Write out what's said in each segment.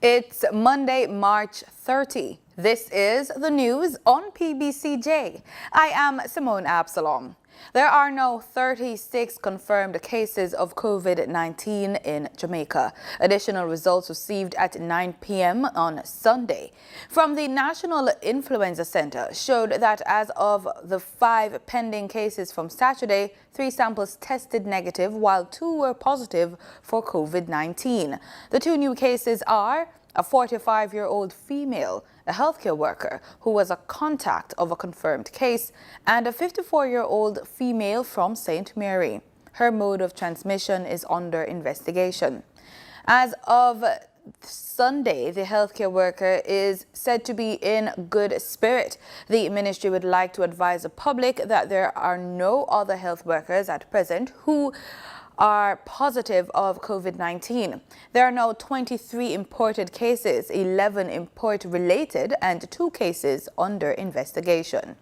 It's Monday, March 30. This is the news on PBCJ. I am Simone Absalom. There are now 36 confirmed cases of COVID-19 in Jamaica. Additional results received at 9 p.m. on Sunday from the National Influenza Center showed that as of the 5 pending cases from Saturday, 3 samples tested negative while 2 were positive for COVID-19. The 2 new cases are a 45-year-old female, a healthcare worker who was a contact of a confirmed case, and a 54-year-old female from St. Mary. Her mode of transmission is under investigation. As of Sunday, the healthcare worker is said to be in good spirit. The ministry would like to advise the public that there are no other health workers at present who are positive of COVID-19. There are now 23 imported cases, 11 import-related, and 2 cases under investigation.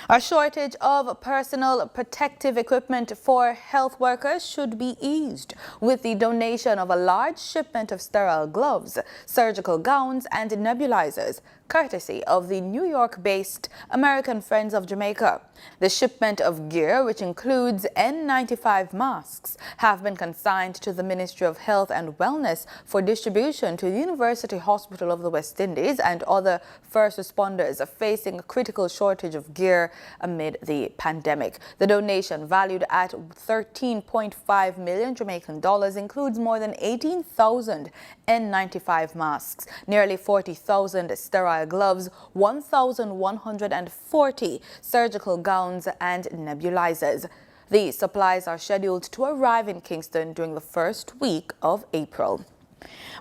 A shortage of personal protective equipment for health workers should be eased with the donation of a large shipment of sterile gloves, surgical gowns, and nebulizers, courtesy of the New York-based American Friends of Jamaica. The shipment of gear, which includes N95 masks, have been consigned to the Ministry of Health and Wellness for distribution to the University Hospital of the West Indies and other first responders facing a critical shortage of gear amid the pandemic. The donation, valued at 13.5 million Jamaican dollars, includes more than 18,000 N95 masks, nearly 40,000 sterile gloves, 1,140 surgical gowns, and nebulizers. These supplies are scheduled to arrive in Kingston during the first week of April.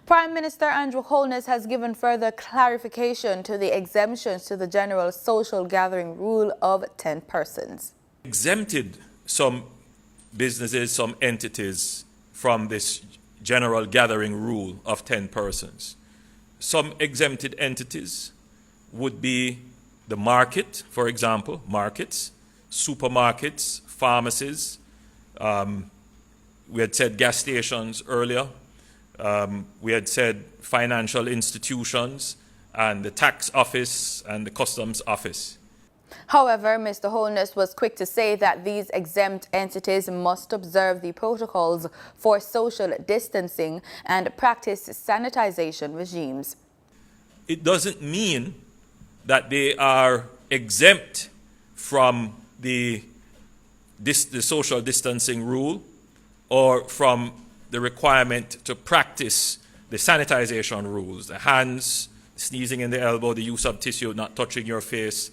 Prime Minister Andrew Holness has given further clarification to the exemptions to the general social gathering rule of 10 persons. Exempted some businesses, some entities from this general gathering rule of 10 persons. Some exempted entities would be the market, for example, markets, supermarkets, pharmacies. We had said gas stations earlier. We had said financial institutions and the tax office and the customs office. However, Mr. Holness was quick to say that these exempt entities must observe the protocols for social distancing and practice sanitization regimes. It doesn't mean that they are exempt from the social distancing rule or from the requirement to practice the sanitization rules, the hands, sneezing in the elbow, the use of tissue, not touching your face.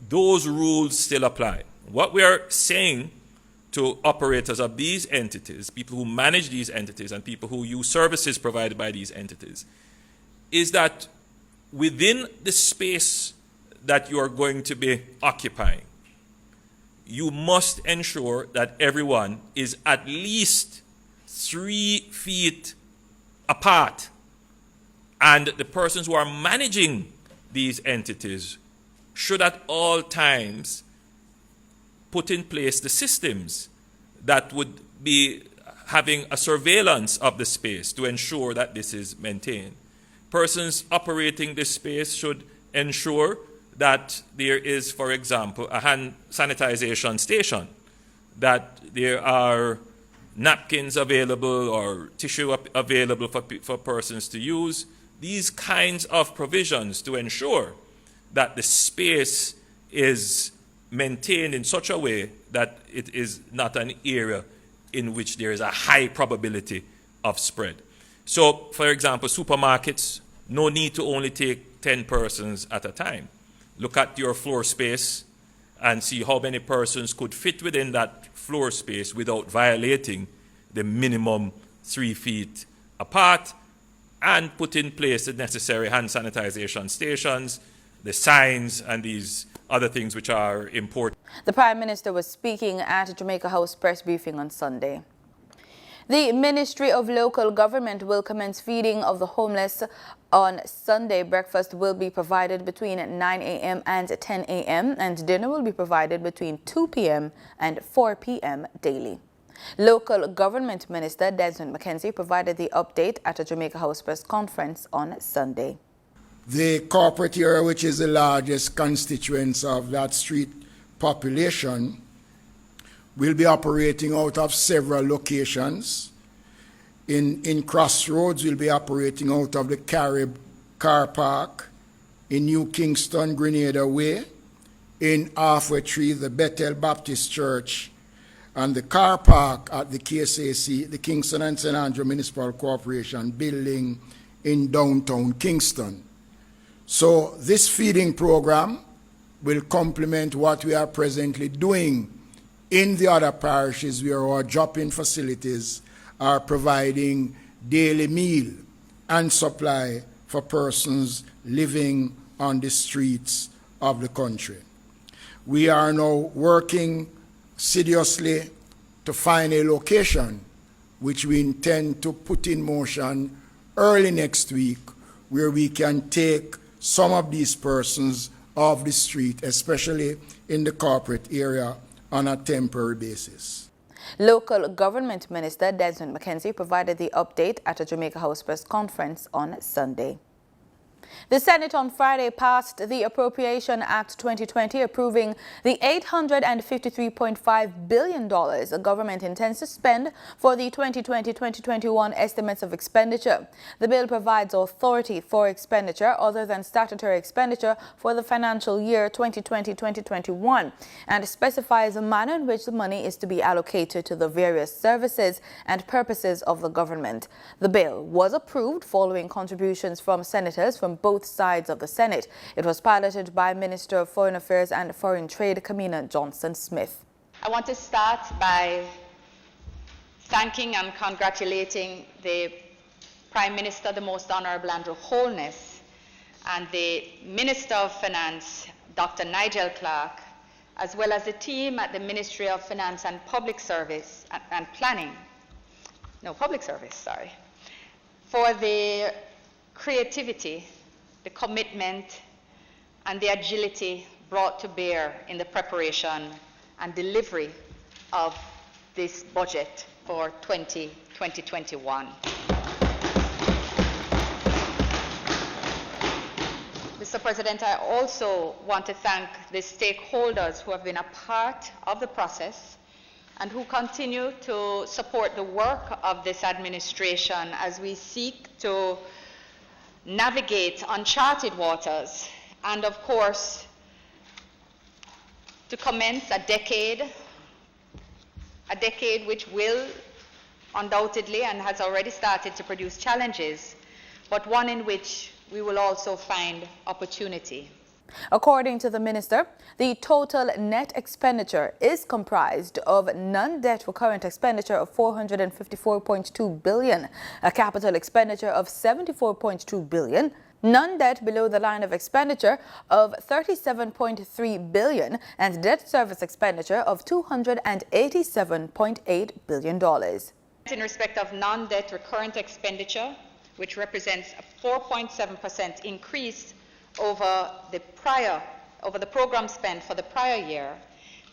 Those rules still apply. What we are saying to operators of these entities, people who manage these entities and people who use services provided by these entities, is that within the space that you are going to be occupying, you must ensure that everyone is at least 3 feet apart, and the persons who are managing these entities should at all times put in place the systems that would be having a surveillance of the space to ensure that this is maintained. Persons operating this space should ensure that there is, for example, a hand sanitization station, that there are napkins available or tissue available for persons to use. These kinds of provisions to ensure that the space is maintained in such a way that it is not an area in which there is a high probability of spread. So, for example, supermarkets, no need to only take 10 persons at a time. Look at your floor space and see how many persons could fit within that floor space without violating the minimum 3 feet apart, and put in place the necessary hand sanitization stations, the signs, and these other things which are important. The Prime Minister was speaking at a Jamaica House press briefing on Sunday. The Ministry of Local Government will commence feeding of the homeless on Sunday. Breakfast will be provided between 9 a.m. and 10 a.m. and dinner will be provided between 2 p.m. and 4 p.m. daily. Local Government Minister Desmond McKenzie provided the update at a Jamaica House press conference on Sunday. The corporate area, which is the largest constituents of that street population, will be operating out of several locations. In Crossroads, we'll be operating out of the Carib Car Park, in New Kingston, Grenada Way, in Halfway Tree, the Bethel Baptist Church, and the car park at the KSAC, the Kingston and St. Andrew Municipal Corporation building in downtown Kingston. So this feeding program will complement what we are presently doing in the other parishes where our drop-in facilities are providing daily meal and supply for persons living on the streets of the country. We are now working assiduously to find a location which we intend to put in motion early next week, where we can take some of these persons off the street, especially in the corporate area, on a temporary basis. Local Government Minister Desmond McKenzie provided the update at a Jamaica House press conference on Sunday. The Senate on Friday passed the Appropriation Act 2020, approving the $853.5 billion the government intends to spend for the 2020-2021 estimates of expenditure. The bill provides authority for expenditure other than statutory expenditure for the financial year 2020-2021 and specifies the manner in which the money is to be allocated to the various services and purposes of the government. The bill was approved following contributions from senators from both sides of the Senate. It was piloted by Minister of Foreign Affairs and Foreign Trade, Cayman Johnson-Smith. I want to start by thanking and congratulating the Prime Minister, the Most Honorable Andrew Holness, and the Minister of Finance, Dr. Nigel Clarke, as well as the team at the Ministry of Finance and Public Service and Planning, for the creativity, the commitment, and the agility brought to bear in the preparation and delivery of this budget for 2021. Mr. President, I also want to thank the stakeholders who have been a part of the process and who continue to support the work of this administration as we seek to navigate uncharted waters and, of course, to commence a decade which will undoubtedly and has already started to produce challenges, but one in which we will also find opportunity. According to the minister, the total net expenditure is comprised of non-debt recurrent expenditure of $454.2 billion, a capital expenditure of $74.2 billion, non-debt below the line of expenditure of $37.3 billion, and debt service expenditure of $287.8 billion. In respect of non-debt recurrent expenditure, which represents a 4.7% increase over the program spend for the prior year,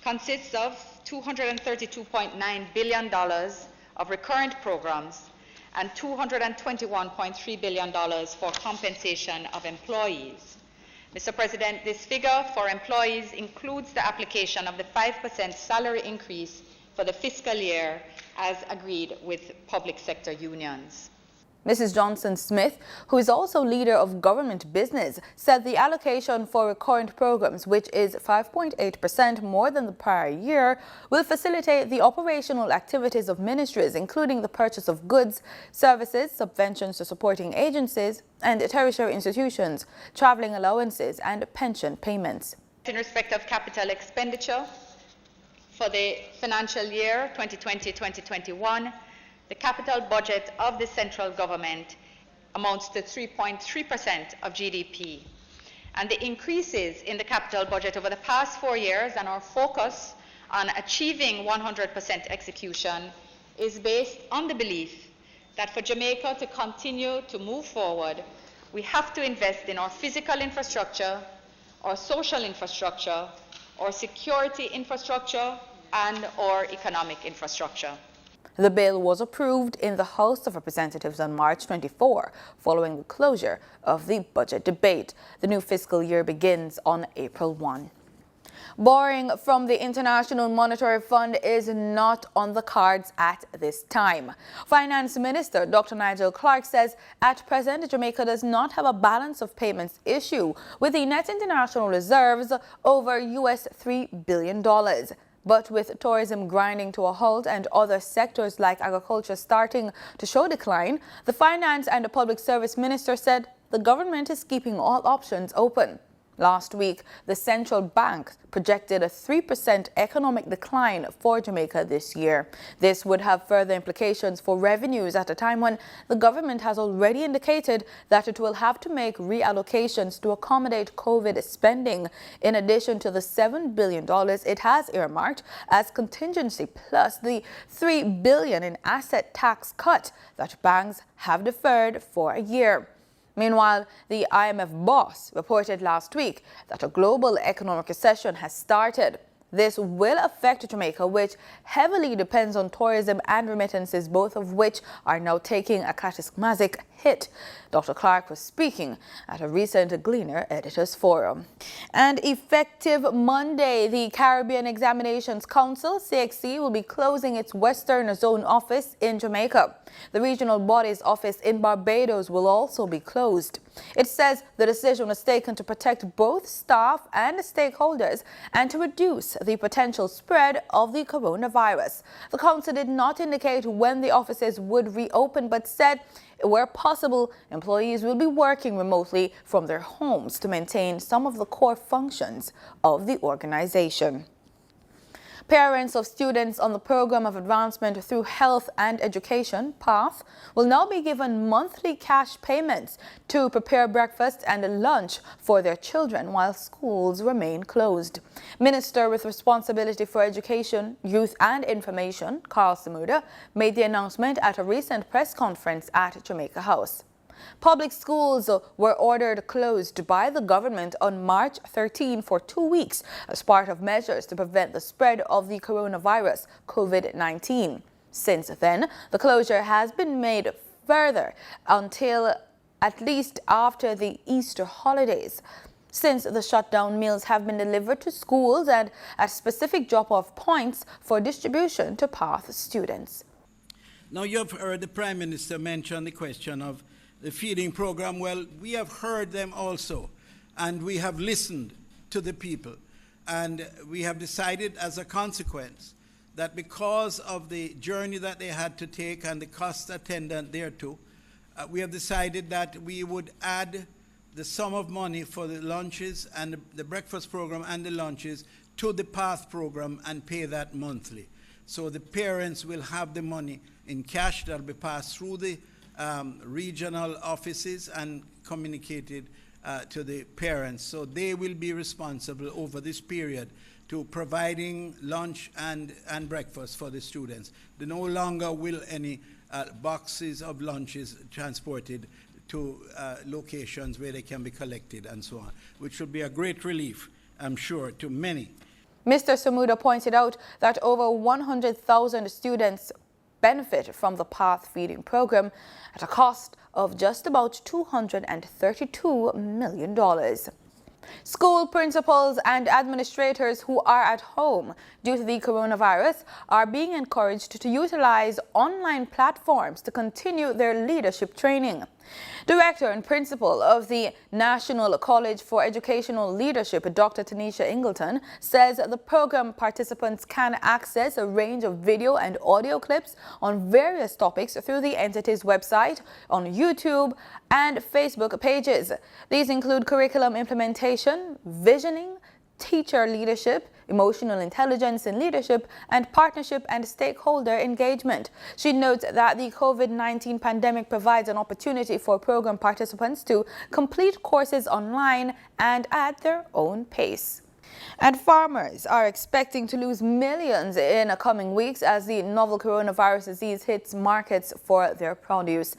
consists of $232.9 billion of recurrent programs and $221.3 billion for compensation of employees. Mr. President, this figure for employees includes the application of the 5% salary increase for the fiscal year as agreed with public sector unions. Mrs. Johnson-Smith, who is also leader of government business, said the allocation for recurrent programs, which is 5.8% more than the prior year, will facilitate the operational activities of ministries, including the purchase of goods, services, subventions to supporting agencies and tertiary institutions, traveling allowances and pension payments. In respect of capital expenditure for the financial year 2020-2021, the capital budget of the central government amounts to 3.3% of GDP. And the increases in the capital budget over the past 4 years and our focus on achieving 100% execution is based on the belief that for Jamaica to continue to move forward, we have to invest in our physical infrastructure, our social infrastructure, our security infrastructure, and our economic infrastructure. The bill was approved in the House of Representatives on March 24, following the closure of the budget debate. The new fiscal year begins on April 1. Borrowing from the International Monetary Fund is not on the cards at this time. Finance Minister Dr. Nigel Clarke says at present Jamaica does not have a balance of payments issue with the net international reserves over US $3 billion. But with tourism grinding to a halt and other sectors like agriculture starting to show decline, the Finance and Public Service Minister said the government is keeping all options open. Last week, the central bank projected a 3% economic decline for Jamaica this year. This would have further implications for revenues at a time when the government has already indicated that it will have to make reallocations to accommodate COVID spending, in addition to the $7 billion it has earmarked as contingency, plus the $3 billion in asset tax cut that banks have deferred for a year. Meanwhile, the IMF boss reported last week that a global economic recession has started. This will affect Jamaica, which heavily depends on tourism and remittances, both of which are now taking a catastrophic hit. Dr. Clarke was speaking at a recent Gleaner Editors Forum. And effective Monday, the Caribbean Examinations Council, CXC, will be closing its Western Zone office in Jamaica. The regional body's office in Barbados will also be closed. It says the decision was taken to protect both staff and stakeholders and to reduce the potential spread of the coronavirus. The council did not indicate when the offices would reopen, but said where possible, employees will be working remotely from their homes to maintain some of the core functions of the organization. Parents of students on the Program of Advancement through Health and Education, PATH, will now be given monthly cash payments to prepare breakfast and lunch for their children while schools remain closed. Minister with responsibility for education, youth and information, Carl Samuda, made the announcement at a recent press conference at Jamaica House. Public schools were ordered closed by the government on March 13 for 2 weeks as part of measures to prevent the spread of the coronavirus, COVID-19. Since then, the closure has been made further until at least after the Easter holidays. Since the shutdown, meals have been delivered to schools and at specific drop-off points for distribution to PATH students. Now, you have heard the Prime Minister mention the question of the feeding program. Well, we have heard them also, and we have listened to the people. And we have decided as a consequence that because of the journey that they had to take and the cost attendant thereto, we have decided that we would add the sum of money for the lunches and the breakfast program and the lunches to the PATH program and pay that monthly. So the parents will have the money in cash that will be passed through the regional offices and communicated to the parents. So they will be responsible over this period to providing lunch and breakfast for the students. There no longer will any boxes of lunches transported to locations where they can be collected and so on, which will be a great relief, I'm sure, to many. Mr. Samuda pointed out that over 100,000 students benefit from the PATH feeding program at a cost of just about $232 million. School principals and administrators who are at home due to the coronavirus are being encouraged to utilize online platforms to continue their leadership training. Director and Principal of the National College for Educational Leadership, Dr. Tanisha Ingleton, says the program participants can access a range of video and audio clips on various topics through the entity's website, on YouTube and Facebook pages. These include curriculum implementation, visioning, teacher leadership, emotional intelligence in leadership, and partnership and stakeholder engagement. She notes that the COVID-19 pandemic provides an opportunity for program participants to complete courses online and at their own pace. And farmers are expecting to lose millions in the coming weeks as the novel coronavirus disease hits markets for their produce.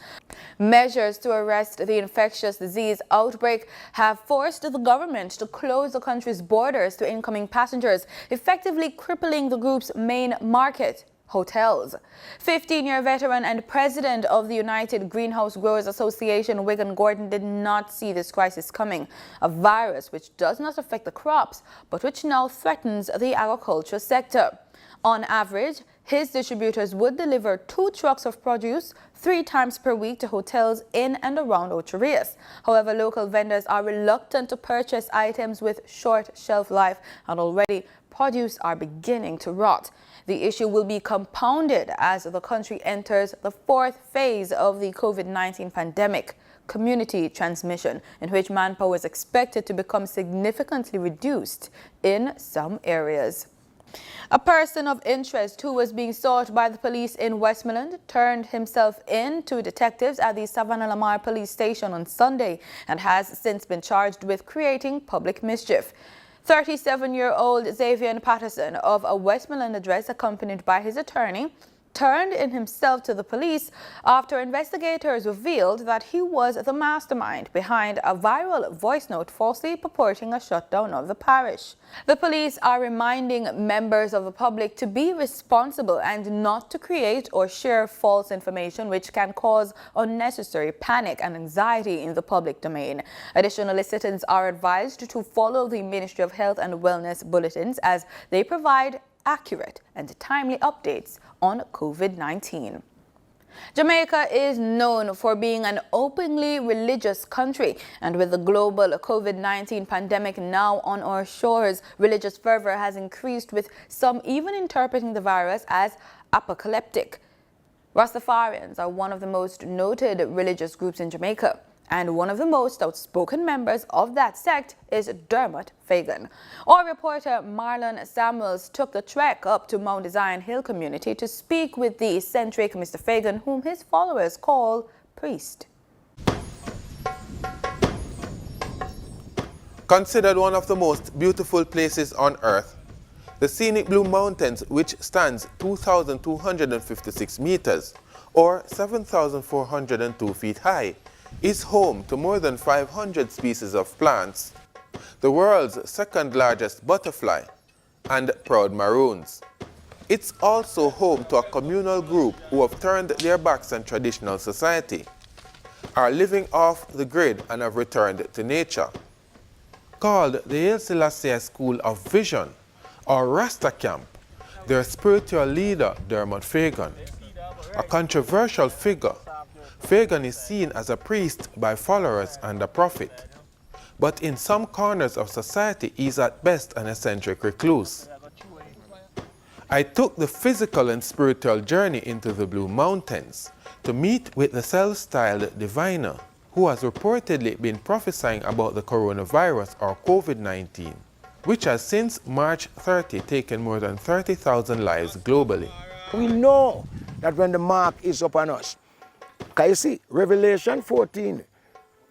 Measures to arrest the infectious disease outbreak have forced the government to close the country's borders to incoming passengers, effectively crippling the group's main market. hotels. 15-year veteran and president of the United Greenhouse Growers Association, Wigan Gordon, did not see this crisis coming. A virus which does not affect the crops, but which now threatens the agriculture sector. On average, his distributors would deliver 2 trucks of produce 3 times per week to hotels in and around Ocho-Rios. However, local vendors are reluctant to purchase items with short shelf life, and already produce are beginning to rot. The issue will be compounded as the country enters the 4th phase of the COVID-19 pandemic, community transmission, in which manpower is expected to become significantly reduced in some areas. A person of interest who was being sought by the police in Westmoreland turned himself in to detectives at the Savannah Lamar police station on Sunday and has since been charged with creating public mischief. 37-year-old Xavier Patterson of a Westmoreland address, accompanied by his attorney, turned in himself to the police after investigators revealed that he was the mastermind behind a viral voice note falsely purporting a shutdown of the parish. The police are reminding members of the public to be responsible and not to create or share false information which can cause unnecessary panic and anxiety in the public domain. Additionally, citizens are advised to follow the Ministry of Health and Wellness bulletins as they provide accurate and timely updates on COVID-19. Jamaica is known for being an openly religious country, and with the global COVID-19 pandemic now on our shores, religious fervor has increased, with some even interpreting the virus as apocalyptic. Rastafarians are one of the most noted religious groups in Jamaica, and one of the most outspoken members of that sect is Dermot Fagan. Our reporter Marlon Samuels took the trek up to Mount Zion Hill community to speak with the eccentric Mr. Fagan, whom his followers call priest. Considered one of the most beautiful places on earth, the scenic Blue Mountains, which stands 2,256 meters or 7,402 feet high, is home to more than 500 species of plants, the world's 2nd largest butterfly, and proud maroons. It's also home to a communal group who have turned their backs on traditional society, are living off the grid and have returned to nature. Called the Haile Selassie School of Vision, or Rasta Camp, their spiritual leader, Dermot Fagan, a controversial figure. Fagan is seen as a priest by followers and a prophet, but in some corners of society he is at best an eccentric recluse. I took the physical and spiritual journey into the Blue Mountains to meet with the self-styled diviner who has reportedly been prophesying about the coronavirus or COVID-19, which has since March 30 taken more than 30,000 lives globally. We know that when the mark is upon us, can you see, Revelation 14,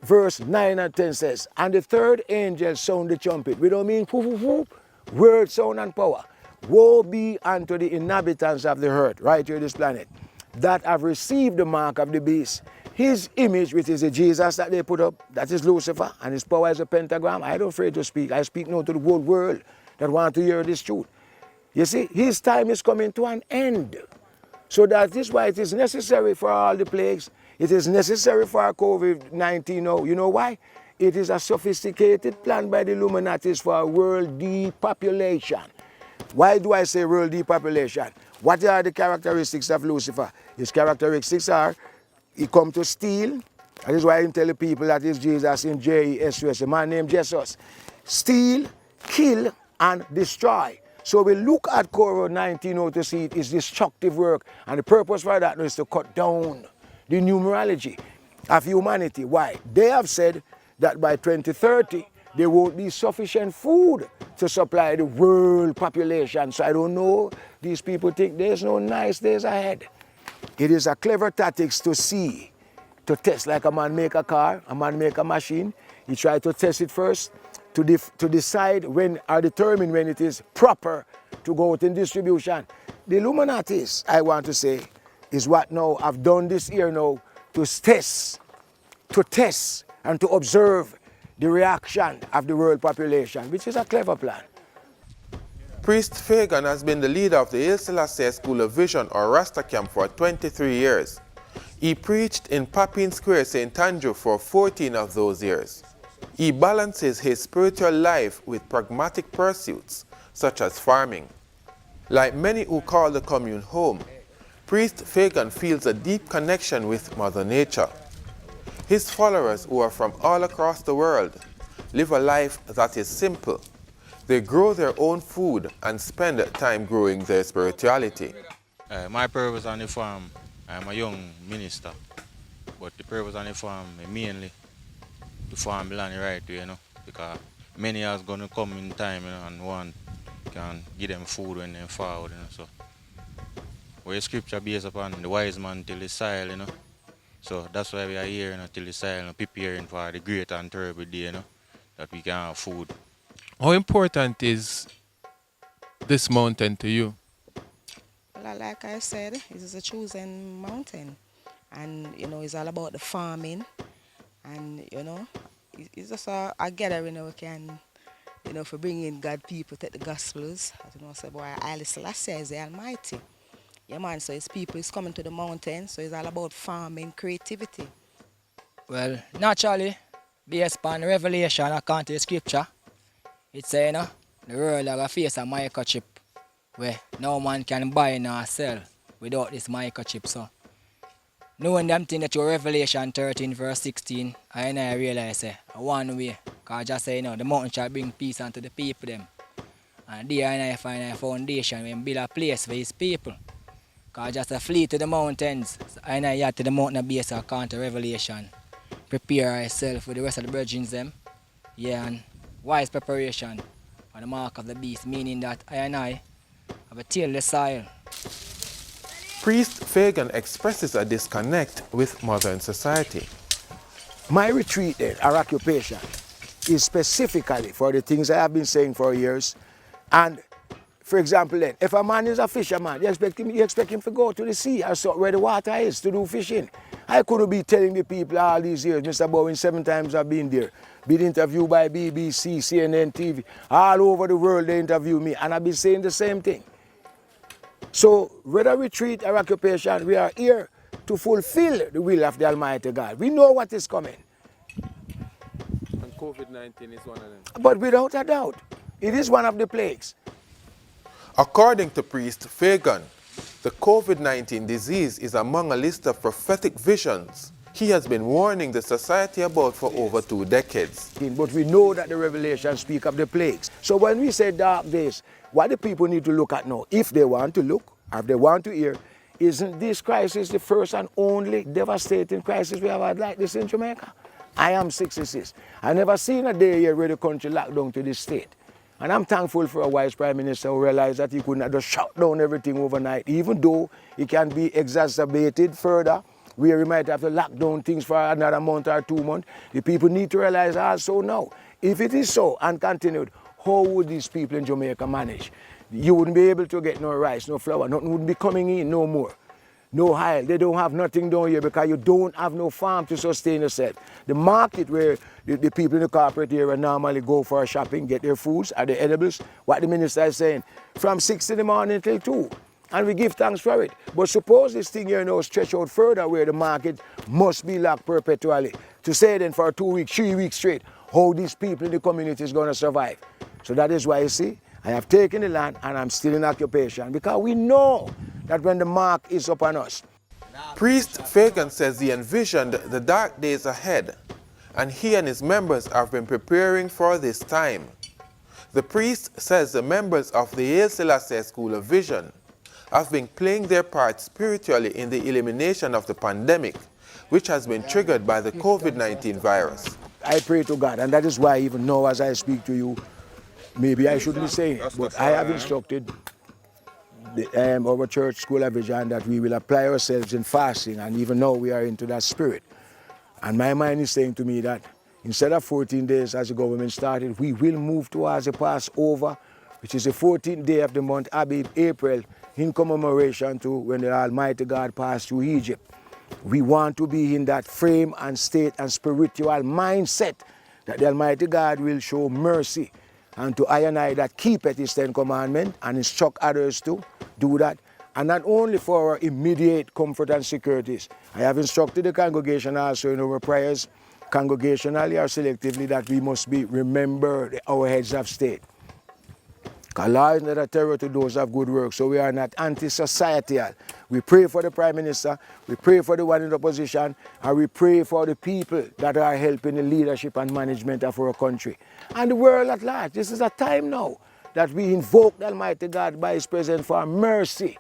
verse 9 and 10 says, and the 3rd angel sounded the trumpet. We don't mean whoop, whoop, whoop, word, sound, and power. Woe be unto the inhabitants of the earth, right here this planet, that have received the mark of the beast. His image, which is the Jesus that they put up, that is Lucifer, and his power is a pentagram. I don't afraid to speak. I speak now to the whole world that want to hear this truth. You see, his time is coming to an end. So that is why it is necessary for all the plagues. It is necessary for COVID-19 now. You know why? It is a sophisticated plan by the Illuminatis for world depopulation. Why do I say world depopulation? What are the characteristics of Lucifer? His characteristics are, he come to steal. That is why I tell the people that is Jesus in J-E-S-U-S, a man named Jesus. Steal, kill, and destroy. So we look at COVID-19 to see it is destructive work, and the purpose for that is to cut down the numerology of humanity. Why? They have said that by 2030, there won't be sufficient food to supply the world population. So I don't know, these people think there's no nice days ahead. It is a clever tactics to see, to test, like a man make a car, a man make a machine. He try to test it first, to decide when or determine when it is proper to go out in distribution. The Illuminatis, I want to say, is what now I've done this year now to test and to observe the reaction of the world population, which is a clever plan. Priest Fagan has been the leader of the Haile Selassie School of Vision or Rasta Camp for 23 years. He preached in Papine Square, St. Andrew for 14 of those years. He balances his spiritual life with pragmatic pursuits, such as farming. Like many who call the commune home, Priest Fagan feels a deep connection with Mother Nature. His followers, who are from all across the world, live a life that is simple. They grow their own food and spend time growing their spirituality. My purpose on the farm, I'm a young minister, but the purpose on the farm mainly to farm the land right way, because many are going to come in time, and one can give them food when they're forward, so. Where scripture based upon the wise man till the soil, So that's why we are here, till the soil, preparing for the great and terrible day, that we can have food. How important is this mountain to you? Well, like I said, it is a chosen mountain. And, it's all about the farming. And, it's just a gathering we can, for bringing God people, take the gospels. Say, boy, Haile Selassie is the Almighty. Yeah, man, so his people is coming to the mountain. So it's all about farming, creativity. Well, naturally, based upon revelation according to the scripture, it's saying, the world will face a microchip where no man can buy nor sell without this microchip. So, knowing them thing that your Revelation 13 verse 16, I realize one way, because just say, the mountain shall bring peace unto the people them. And there I find a foundation when build a place for his people. Because just flee to the mountains, so I had to the mountain base according to Revelation. Prepare ourselves for the rest of the brethren them. Yeah, and wise preparation on the mark of the beast, meaning that I have a tailless soil. Priest Fagan expresses a disconnect with modern society. My retreat then, our occupation, is specifically for the things I have been saying for years. And for example then, if a man is a fisherman, you expect him to go to the sea or so where the water is to do fishing. I couldn't be telling the people all these years, Mr. Bowen, 7 times I've been there. Been interviewed by BBC, CNN, TV, all over the world they interview me, and I've been saying the same thing. So, whether retreat or occupation, we are here to fulfill the will of the Almighty God. We know what is coming. And COVID-19 is one of them. But without a doubt, it is one of the plagues. According to Priest Fagan, the COVID-19 disease is among a list of prophetic visions he has been warning the society about for over 2 decades. But we know that the revelations speak of the plagues. So when we say dark days, what the people need to look at now, if they want to look, or if they want to hear, isn't this crisis the first and only devastating crisis we have had like this in Jamaica? I am 66. I never seen a day here where the country locked down to this state. And I'm thankful for a wise Prime Minister who realized that he could not just shut down everything overnight, even though it can be exacerbated further, where we might have to lock down things for another month or 2 months. The people need to realize also now, if it is so and continued, how would these people in Jamaica manage? You wouldn't be able to get no rice, no flour, nothing would be coming in no more. No hire, they don't have nothing down here because you don't have no farm to sustain yourself. The market where the people in the corporate area normally go for shopping, get their foods, or the edibles, what the minister is saying, from 6 in the morning till 2. And we give thanks for it. But suppose this thing here now stretch out further where the market must be locked perpetually. To say then for 2 weeks, 3 weeks straight, how these people in the community is going to survive. So that is why you see, I have taken the land and I'm still in occupation because we know that when the mark is upon us. Priest Fagan says he envisioned the dark days ahead, and he and his members have been preparing for this time. The priest says the members of the Haile Selassie School of Vision have been playing their part spiritually in the elimination of the pandemic, which has been triggered by the COVID-19 virus. I pray to God, and that is why even now as I speak to you, maybe I shouldn't be saying it, but I have instructed our church School of Vision that we will apply ourselves in fasting, and even now we are into that spirit. And my mind is saying to me that instead of 14 days as the government started, we will move towards the Passover, which is the 14th day of the month Abib, April, in commemoration to when the Almighty God passed through Egypt. We want to be in that frame and state and spiritual mindset that the Almighty God will show mercy and to I and I that keepeth his 10 commandments and instruct others to do that. And not only for our immediate comfort and securities. I have instructed the congregation also in our prayers, congregationally or selectively, that we must be remember our heads of state. Because law is not a terror to those of good work, so we are not anti-societal. We pray for the Prime Minister, we pray for the one in the opposition, and we pray for the people that are helping the leadership and management of our country. And the world at large. This is a time now that we invoke the Almighty God by His presence for mercy.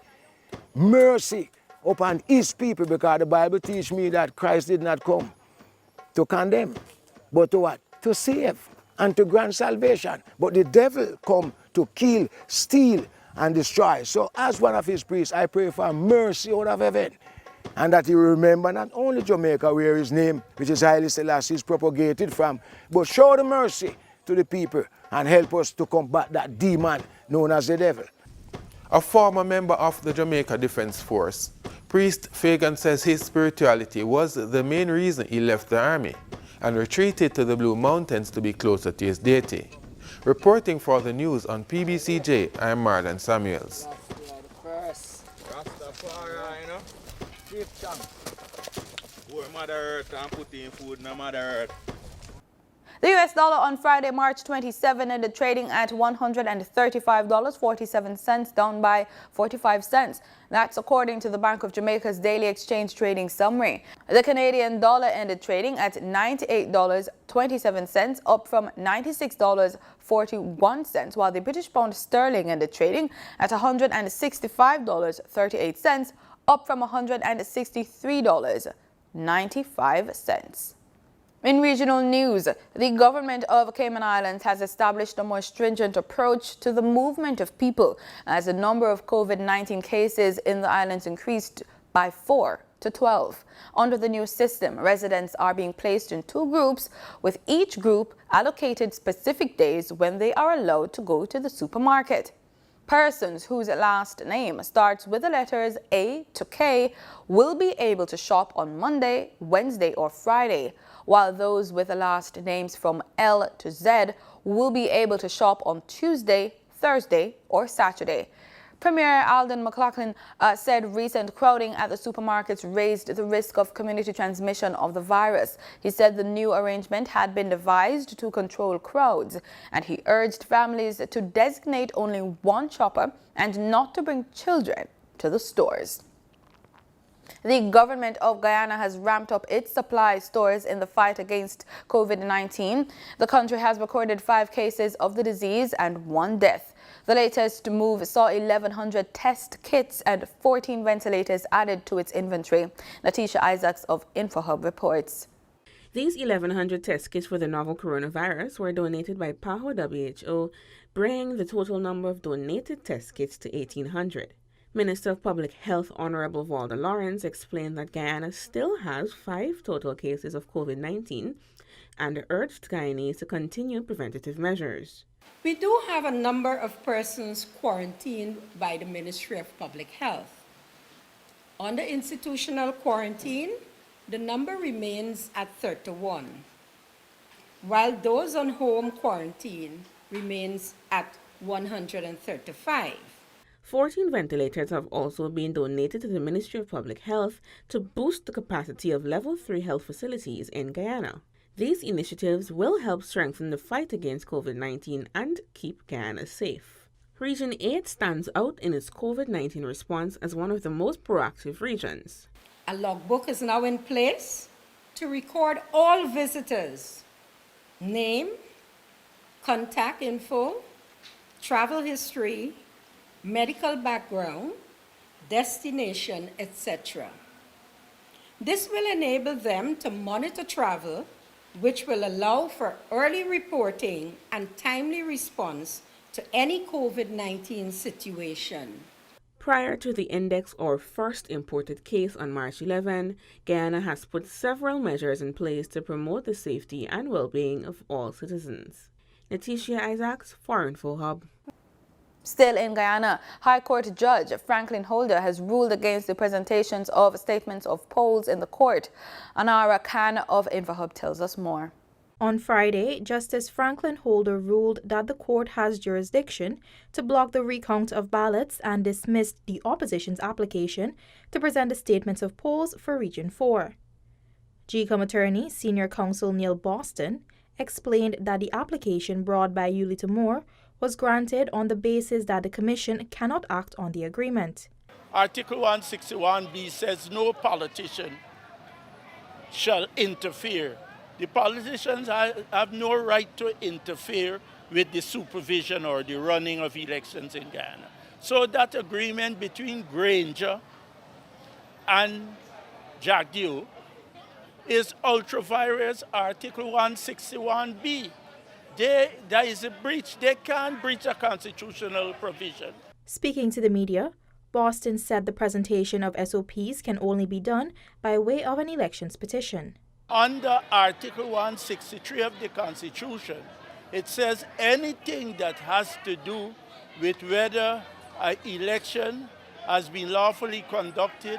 Mercy upon His people, because the Bible teaches me that Christ did not come to condemn, but to what? To save and to grant salvation. But the devil come to kill, steal, and destroy. So as one of His priests, I pray for mercy out of heaven, and that He will remember not only Jamaica, where His name, which is Haile Selassie, is propagated from, but show the mercy to the people and help us to combat that demon known as the devil. A former member of the Jamaica Defense Force, Priest Fagan says his spirituality was the main reason he left the army and retreated to the Blue Mountains to be closer to his deity. Reporting for the news on PBCJ, I am Marlon Samuels. The US dollar on Friday, March 27, ended trading at $135.47, down by 45 cents. That's according to the Bank of Jamaica's daily exchange trading summary. The Canadian dollar ended trading at $98.27, up from $96.41, while the British pound sterling ended trading at $165.38, up from $163.95. In regional news, the government of Cayman Islands has established a more stringent approach to the movement of people as the number of COVID-19 cases in the islands increased by 4 to 12. Under the new system, residents are being placed in 2 groups, with each group allocated specific days when they are allowed to go to the supermarket. Persons whose last name starts with the letters A to K will be able to shop on Monday, Wednesday, or Friday, while those with the last names from L to Z will be able to shop on Tuesday, Thursday, or Saturday. Premier Alden McLaughlin said recent crowding at the supermarkets raised the risk of community transmission of the virus. He said the new arrangement had been devised to control crowds, and he urged families to designate only one shopper and not to bring children to the stores. The government of Guyana has ramped up its supply stores in the fight against COVID-19. The country has recorded 5 cases of the disease and 1 death. The latest move saw 1,100 test kits and 14 ventilators added to its inventory. Natisha Isaacs of InfoHub reports. These 1,100 test kits for the novel coronavirus were donated by PAHO WHO, bringing the total number of donated test kits to 1,800. Minister of Public Health Honorable Walter Lawrence explained that Guyana still has 5 total cases of COVID-19 and urged Guyanese to continue preventative measures. We do have a number of persons quarantined by the Ministry of Public Health. Under institutional quarantine, the number remains at 31, while those on home quarantine remains at 135. 14 ventilators have also been donated to the Ministry of Public Health to boost the capacity of Level 3 health facilities in Guyana. These initiatives will help strengthen the fight against COVID-19 and keep Guyana safe. Region 8 stands out in its COVID-19 response as one of the most proactive regions. A logbook is now in place to record all visitors' name, contact info, travel history, medical background, destination, etc. This will enable them to monitor travel, which will allow for early reporting and timely response to any COVID-19 situation. Prior to the index or first imported case on March 11, Guyana has put several measures in place to promote the safety and well-being of all citizens. Natisha Isaacs, for InfoHub. Still in Guyana, High Court Judge Franklin Holder has ruled against the presentations of statements of polls in the court. Anara Khan of InfoHub tells us more. On Friday, Justice Franklin Holder ruled that the court has jurisdiction to block the recount of ballots and dismissed the opposition's application to present the statements of polls for Region 4. GCOM attorney, senior counsel Neil Boston, explained that the application brought by Yulita Moore was granted on the basis that the Commission cannot act on the agreement. Article 161B says no politician shall interfere. The politicians have no right to interfere with the supervision or the running of elections in Guyana. So that agreement between Granger and Jagdeo is ultra-vires Article 161B. There is a breach. They can't breach a constitutional provision. Speaking to the media, Boston said the presentation of SOPs can only be done by way of an elections petition. Under Article 163 of the Constitution, it says anything that has to do with whether an election has been lawfully conducted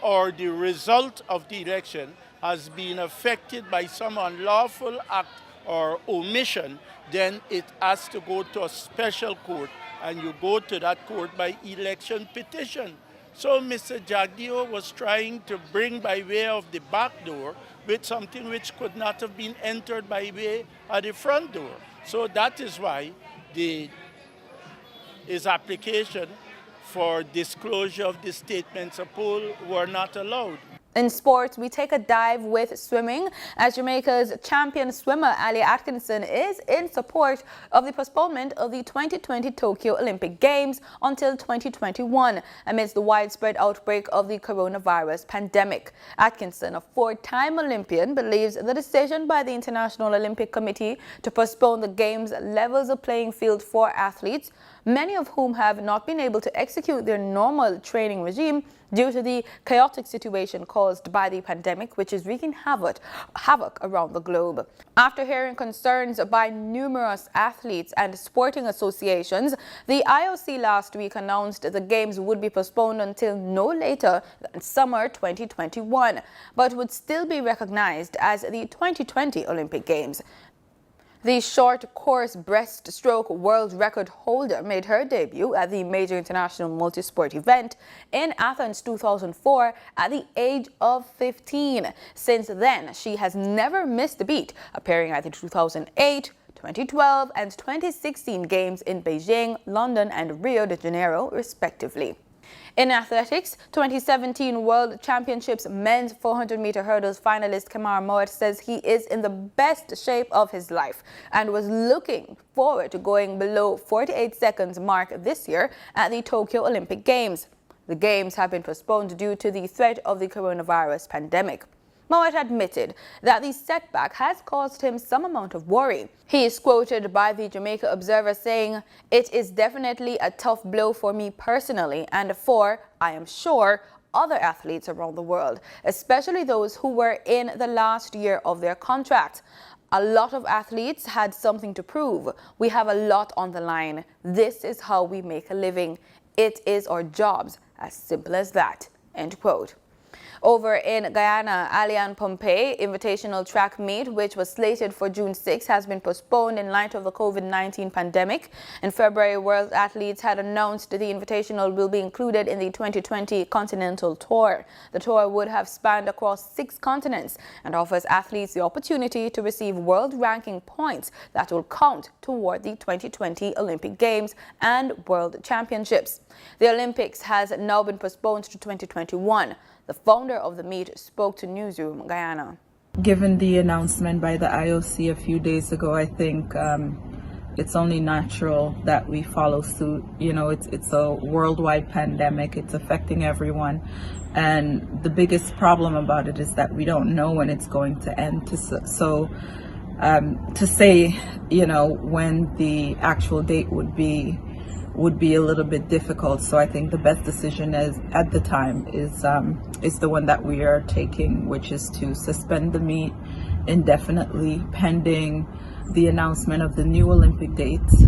or the result of the election has been affected by some unlawful act or omission, then it has to go to a special court, and you go to that court by election petition. So Mr. Jagdeo was trying to bring by way of the back door with something which could not have been entered by way of the front door. So that is why his application for disclosure of the statements of poll were not allowed. In sports, we take a dive with swimming as Jamaica's champion swimmer Alia Atkinson is in support of the postponement of the 2020 Tokyo Olympic Games until 2021 amidst the widespread outbreak of the coronavirus pandemic. Atkinson, a four-time Olympian, believes the decision by the International Olympic Committee to postpone the Games levels the playing field for athletes, many of whom have not been able to execute their normal training regime due to the chaotic situation caused by the pandemic, which is wreaking havoc around the globe. After hearing concerns by numerous athletes and sporting associations, the IOC last week announced the Games would be postponed until no later than summer 2021, but would still be recognized as the 2020 Olympic Games. The short course breaststroke world record holder made her debut at the major international multisport event in Athens 2004 at the age of 15. Since then, she has never missed a beat, appearing at the 2008, 2012 and 2016 Games in Beijing, London and Rio de Janeiro, respectively. In athletics, 2017 World Championships men's 400-meter hurdles finalist Kamar Moet says he is in the best shape of his life and was looking forward to going below 48 seconds mark this year at the Tokyo Olympic Games. The Games have been postponed due to the threat of the coronavirus pandemic. Moet admitted that the setback has caused him some amount of worry. He is quoted by the Jamaica Observer saying, "It is definitely a tough blow for me personally and for, I am sure, other athletes around the world, especially those who were in the last year of their contract. A lot of athletes had something to prove. We have a lot on the line. This is how we make a living. It is our jobs, as simple as that." End quote. Over in Guyana, Alia and Pompey invitational track meet, which was slated for June 6, has been postponed in light of the COVID-19 pandemic. In February, world athletes had announced the invitational will be included in the 2020 Continental Tour. The tour would have spanned across 6 continents and offers athletes the opportunity to receive world ranking points that will count toward the 2020 Olympic Games and World Championships. The Olympics has now been postponed to 2021. The founder of the meet spoke to Newsroom Guyana. Given the announcement by the IOC a few days ago, I think it's only natural that we follow suit. You know, it's a worldwide pandemic. It's affecting everyone. And the biggest problem about it is that we don't know when it's going to end. So to say, you know, when the actual date would be a little bit difficult. So I think the best decision at the time is the one that we are taking, which is to suspend the meet indefinitely pending the announcement of the new Olympic dates.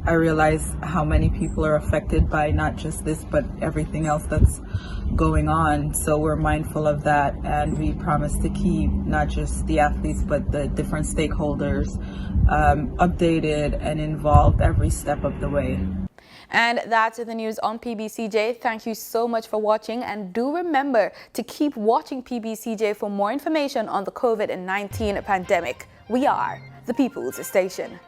I realize how many people are affected by not just this, but everything else that's going on. So we're mindful of that, and we promise to keep not just the athletes, but the different stakeholders updated and involved every step of the way. And that's the news on PBCJ. Thank you so much for watching, and do remember to keep watching PBCJ for more information on the COVID-19 pandemic. We are the People's Station.